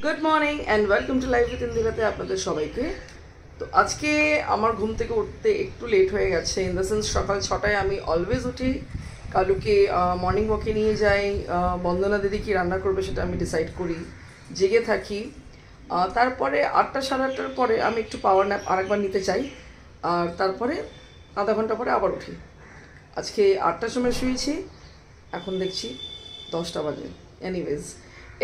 Good morning and welcome to life with ইন্দিরাতে আপনাদের সবাইকে। তো আজকে আমার ঘুম থেকে উঠতে একটু লেট হয়ে গেছে, ইন দ্য সেন্স সকাল 6টায় আমি অলওয়েজ উঠি। কালুকে মর্নিং ওয়াকে নিয়ে যাই, বন্দনা দিদি কী রান্না করবে সেটা আমি ডিসাইড করি, জেগে থাকি। তারপরে 8টা সাড়ে 8টার পরে আমি একটু পাওয়ার ন্যাপ আরেকবার নিতে চাই, আর তারপরে আধা ঘন্টা পরে আবার উঠি। আজকে 8টার সময় শুয়েছি, এখন দেখছি 10টা বাজে। এনিওয়েজ,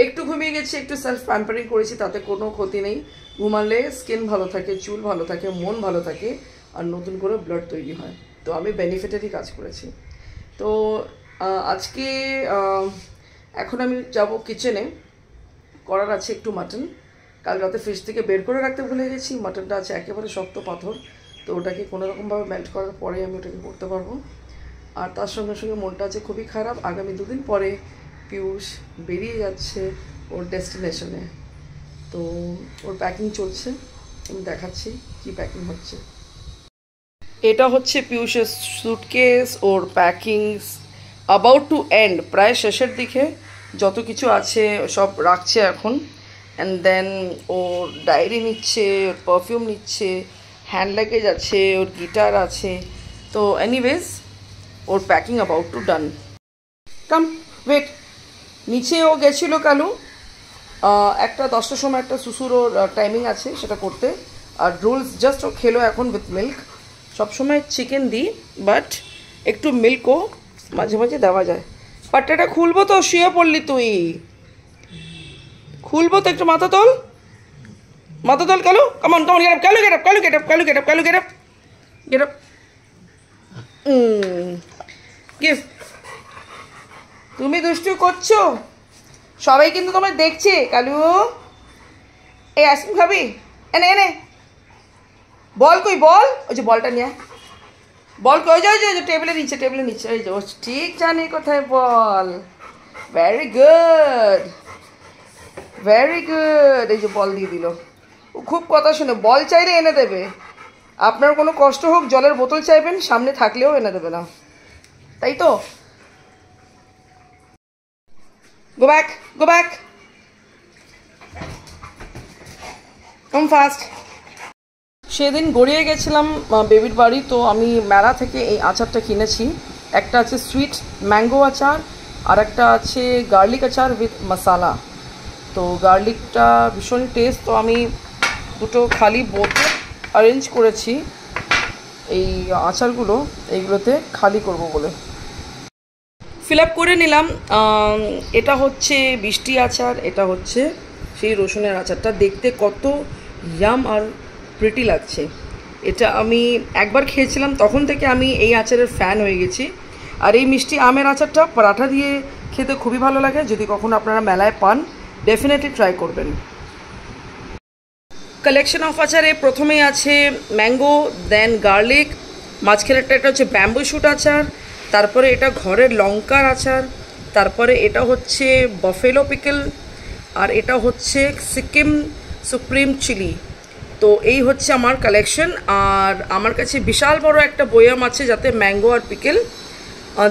একটু ঘুমিয়ে গেছি, একটু সেলফ প্যাম্পারিং করেছি, তাতে কোনো ক্ষতি নেই। ঘুমালে স্কিন ভালো থাকে, চুল ভালো থাকে, মন ভালো থাকে, আর নতুন করে ব্লাড তৈরি হয়। তো আমি বেনিফিটেরই কাজ করেছি। তো আজকে এখন আমি যাব কিচেনে, করার আছে একটু মাটন। কাল রাতে ফ্রিজ থেকে বের করে রাখতে ভুলে গেছি, মাটনটা আছে একেবারে শক্ত পাথর, তো ওটাকে কোনোরকমভাবে মেল্ট করার পরে আমি ওটাকে করতে পারবো। আর তার সঙ্গে সঙ্গে মনটা আছে খুবই খারাপ, আগামী 2 দিন পরে পিয়ুষ বেরিয়ে যাচ্ছে ওর ডেস্টিনেশনে। তো ওর প্যাকিং চলছে, আমি দেখাচ্ছি কি প্যাকিং হচ্ছে। এটা হচ্ছে পিয়ুষের সুটকেস, ওর প্যাকিং অ্যাবাউট টু এন্ড, প্রায় শেষের দিকে। যত কিছু আছে সব রাখছে এখন। অ্যান্ড দেন ওর ডায়েরি নিচ্ছে, ওর পারফিউম নিচ্ছে, হ্যান্ড লাগেজ আছে, ওর গিটার আছে। তো এনিওয়েজ, ওর packing about to done. Come wait, নিচে ও গেছিলো কালু, একটা 10টার সময় একটা সুসুর ওর টাইমিং আছে সেটা করতে। আর রোলস জাস্ট ও খেলো এখন উইথ মিল্ক। সবসময় চিকেন দিই, বাট একটু মিল্কও মাঝে মাঝে দেওয়া যায়। পাট্টাটা খুলবো তো, শুয়ে পড়লি তুই, খুলবো তো, একটু মাথা তোল, মাথা তোল Kalu, come on come on, get up Kalu, get up Kalu, get up Kalu, get up Kalu, get up get up. Give, তুমি দুষ্টু করছো, সবাই কিন্তু তোমার দেখছে। কালু, এই আইসক্রিম খাবি? এনে এনে বল, কই বল, ওই যে বলটা নিয়ে বল, কই যে টেবিলে নিচ্ছে, টেবিলে নিচ্ছে, ওই যে ও ঠিক জানে কোথায় ball. Very good, very good. এই যে বল দিয়ে দিল। ও খুব কথা শুনে, বল চাইলে এনে দেবে। আপনার কোনো কষ্ট হোক, জলের বোতল চাইবেন, সামনে থাকলেও এনে দেবে না, তাই তো? Go back, go back. Come fast. সেদিন গড়িয়ে গেছিলাম বেবির বাড়ি, তো আমি মেলা থেকে এই আচারটা কিনেছি। একটা আছে সুইট ম্যাঙ্গো আচার, আর একটা আছে গার্লিক আচার উইথ মশালা। তো গার্লিকটা ভীষণ টেস্ট, তো আমি দুটো খালি বোতল অ্যারেঞ্জ করেছি এই আচারগুলো এইগুলোতে খালি করব বলে। ফিল আপ করে নিলাম। এটা হচ্ছে বৃষ্টি আচার, এটা হচ্ছে সেই রসুনের আচারটা। দেখতে কত ইয়াম আর প্রিটি লাগছে। এটা আমি একবার খেয়েছিলাম, তখন থেকে আমি এই আচারের ফ্যান হয়ে গেছি। আর এই মিষ্টি আমের আচারটা পরাঠা দিয়ে খেতে খুবই ভালো লাগে। যদি কখনো আপনারা মেলায় পান, ডেফিনেটলি ট্রাই করবেন। কালেকশন অফ আচারে প্রথমেই আছে ম্যাঙ্গো, দেন গার্লিক, মাঝখানেরটা এটা হচ্ছে ব্যাম্বু শুট আচার, তারপরে এটা ঘরের লঙ্কার আচার, তারপরে এটা হচ্ছে বাফেলো পিকল, আর এটা হচ্ছে সিকিম সুপ্রিম চিলি। তো এই হচ্ছে আমার কালেকশন। আর আমার কাছে বিশাল বড় একটা বয়াম আছে, যাতে ম্যাঙ্গো আর পিকেল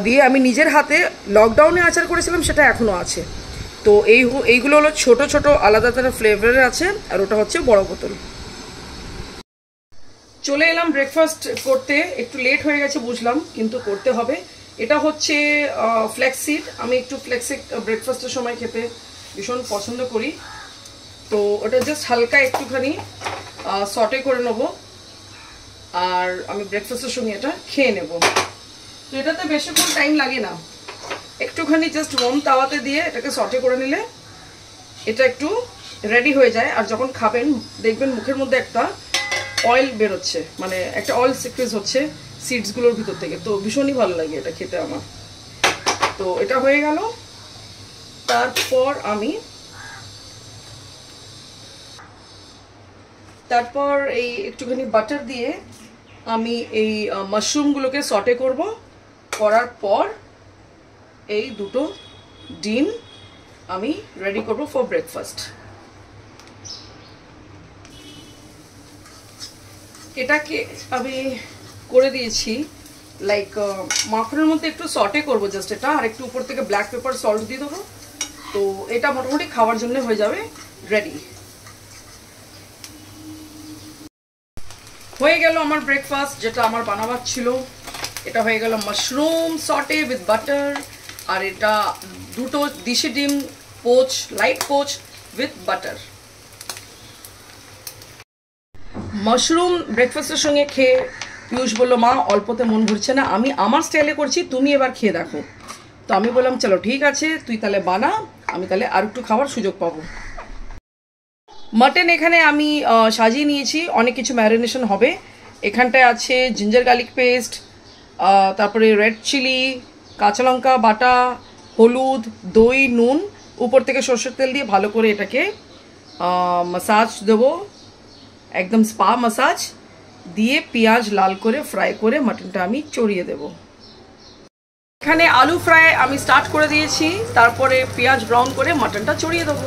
দিয়ে আমি নিজের হাতে লকডাউনে আচার করেছিলাম, সেটা এখনও আছে। তো এইগুলো হলো ছোট ছোট আলাদা আলাদা ফ্লেভারের আছে, আর ওটা হচ্ছে বড় বোতল। চলে এলাম ব্রেকফাস্ট করতে, একটু লেট হয়ে গেছে বুঝলাম, কিন্তু করতে হবে। এটা হচ্ছে ফ্ল্যাক্সিড। আমি একটু ফ্ল্যাক্সিড ব্রেকফাস্টের সময় খেতে ভীষণ পছন্দ করি। তো ওটা জাস্ট হালকা একটুখানি সটে করে নেব, আর আমি ব্রেকফাস্টের সঙ্গে এটা খেয়ে নেব। তো এটাতে বেশিক্ষণ টাইম লাগে না, একটুখানি জাস্ট ওয়ার্ম তাওয়াতে দিয়ে এটাকে সটে করে নিলে এটা একটু রেডি হয়ে যায়। আর যখন খাবেন দেখবেন মুখের মধ্যে একটা অয়েল বেরোচ্ছে, মানে একটা অয়েল সিক্রেট হচ্ছে সিডসগুলোর ভিতর থেকে। তো ভীষণই ভালো লাগে এটা খেতে আমার। তো এটা হয়ে গেল। তারপর এই একটুখানি বাটার দিয়ে আমি এই মাশরুমগুলোকে সটে করব। করার পর এই দুটো ডিম আমি রেডি করব ফর ব্রেকফাস্ট। এটাকে আমি করে দিয়েছি লাইক মাখনের মধ্যে একটু সটে করবো জাস্ট এটা, আর একটু উপর থেকে ব্ল্যাক পেপার সল্ট দিয়ে দেবো। তো এটা মোটামুটি খাওয়ার জন্য হয়ে যাবে রেডি। হয়ে গেল আমার ব্রেকফাস্ট, যেটা আমার বানাবার ছিল। এটা হয়ে গেল মাশরুম সটে উইথ বাটার, আর এটা দুটো দেশি ডিম poach, light poach with butter. Mushroom ব্রেকফাস্টের সঙ্গে খেয়ে পিয়ুষ বললো, মা অল্পতে মন ভরছে না, আমি আমার স্টাইলে করছি, তুমি এবার খেয়ে দেখো। তো আমি বললাম চলো ঠিক আছে, তুই তাহলে বানা, আমি তাহলে আর একটু খাওয়ার সুযোগ পাবো। মাটন এখানে আমি সাজিয়ে নিয়েছি, অনেক কিছু ম্যারিনেশন হবে। এখানটায় আছে জিঞ্জার গার্লিক পেস্ট, তারপরে রেড চিলি, কাঁচা লঙ্কা বাটা, হলুদ, দই, নুন, উপর থেকে সর্ষের তেল দিয়ে ভালো করে এটাকে মাসাজ দেবো, একদম স্পা মাসাজ দিয়ে পেঁয়াজ লাল করে ফ্রাই করে মাটনটা আমি চড়িয়ে দেব। এখানে আলু ফ্রাই আমি স্টার্ট করে দিয়েছি, তারপরে পেঁয়াজ ব্রাউন করে মাটনটা চড়িয়ে দেবো।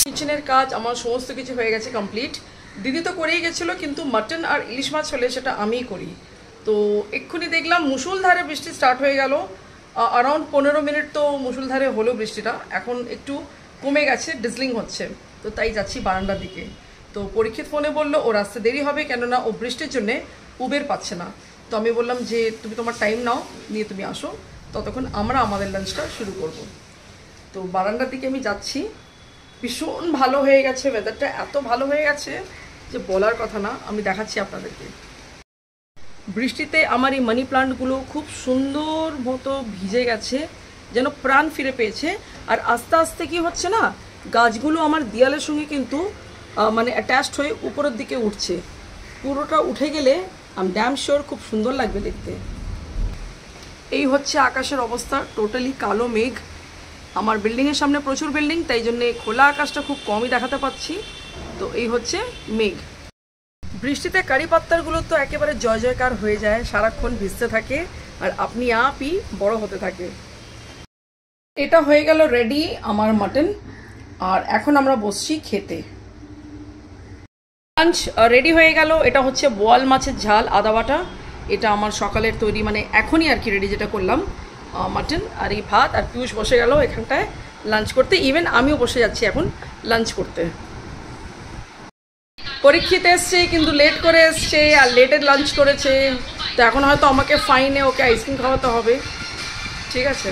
কিচেনের কাজ আমার সমস্ত কিছু হয়ে গেছে কমপ্লিট। দিদি তো করেই গেছিলো, কিন্তু মাটন আর ইলিশ মাছ হলে সেটা আমিই করি। তো এক্ষুনি দেখলাম মুষলধারে বৃষ্টি স্টার্ট হয়ে গেল। অ্যারাউন্ড 15 মিনিট তো মুষলধারে হলো বৃষ্টিটা, এখন একটু কমে গেছে, ডিজলিং হচ্ছে। তো তাই যাচ্ছি বারান্দার দিকে। তো পরীক্ষিত ফোনে বললো ও রাস্তা দেরি হবে, কেননা ও বৃষ্টির জন্যে উবের পাচ্ছে না। তো আমি বললাম যে তুমি তোমার টাইম নাও, নিয়ে তুমি আসো, ততক্ষণ আমরা আমাদের লাঞ্চটা শুরু করব। তো বারান্দার দিকে আমি যাচ্ছি। ভীষণ ভালো হয়ে গেছে ওয়েদারটা, এত ভালো হয়ে গেছে যে বলার কথা না। আমি দেখাচ্ছি আপনাদেরকে। বৃষ্টিতে আমার এই মানি প্লান্টগুলো খুব সুন্দর মতো ভিজে গেছে, যেন প্রাণ ফিরে পেয়েছে। আর আস্তে আস্তে কি হচ্ছে না, গাছগুলো আমার দেয়ালের সঙ্গে কিন্তু মানে অ্যাটাচড হয়ে উপরের দিকে উঠছে। পুরোটা উঠে গেলে আমি ড্যাম শিওর খুব সুন্দর লাগবে দেখতে। এই হচ্ছে আকাশের অবস্থা, টোটালি কালো মেঘ। আমার বিল্ডিংয়ের সামনে প্রচুর বিল্ডিং, তাই জন্যে খোলা আকাশটা খুব কমই দেখাতে পাচ্ছি। তো এই হচ্ছে মেঘ। বৃষ্টিতে কারি পাত্তারগুলো তো একেবারে জয় জয়কার হয়ে যায়, সারাক্ষণ ভিজতে থাকে আর আপনি আপই বড় হতে থাকে। এটা হয়ে গেল রেডি আমার মাটন, আর এখন আমরা বসছি খেতে। লাঞ্চ রেডি হয়ে গেল। এটা হচ্ছে বোয়াল মাছের ঝাল আদা বাটা, এটা আমার সকালের তৈরি, মানে এখনই আর কি রেডি যেটা করলাম, মাটন। আর এই ভাত, আর পিয়ুষ বসে গেল এখানটায় লাঞ্চ করতে। ইভেন আমিও বসে যাচ্ছি এখন লাঞ্চ করতে। পরীক্ষিত এসছে কিন্তু লেট করে এসছে, আর লেটের লাঞ্চ করেছে, তো এখন হয়তো আমাকে ফাইনে ওকে আইসক্রিম খাওয়াতে হবে। ঠিক আছে,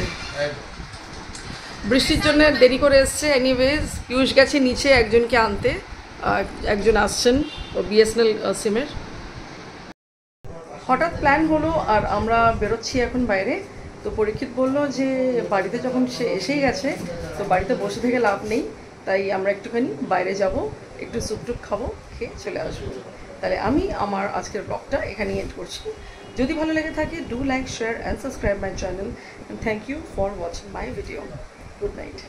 বৃষ্টির জন্য দেরি করে এসছে। এনিওয়েজ পিয়ুষ গেছে নিচে একজনকে আনতে, একজন আসছেন বিএসএনএল সিমের। হঠাৎ প্ল্যান হলো আর আমরা বেরোচ্ছি এখন বাইরে। তো পরীক্ষিত বললো যে বাড়িতে যখন সে এসেই গেছে, তো বাড়িতে বসে থেকে লাভ নেই, তাই আমরা একটুখানি বাইরে যাব, একটু স্যুপ টুপ খাবো, খেয়ে চলে আসবো। তাহলে আমি আমার আজকের ব্লগটা এখানেই এন্ড করছি। যদি ভালো লেগে থাকে, do like, share and subscribe my channel, and thank you for watching my video. Good night.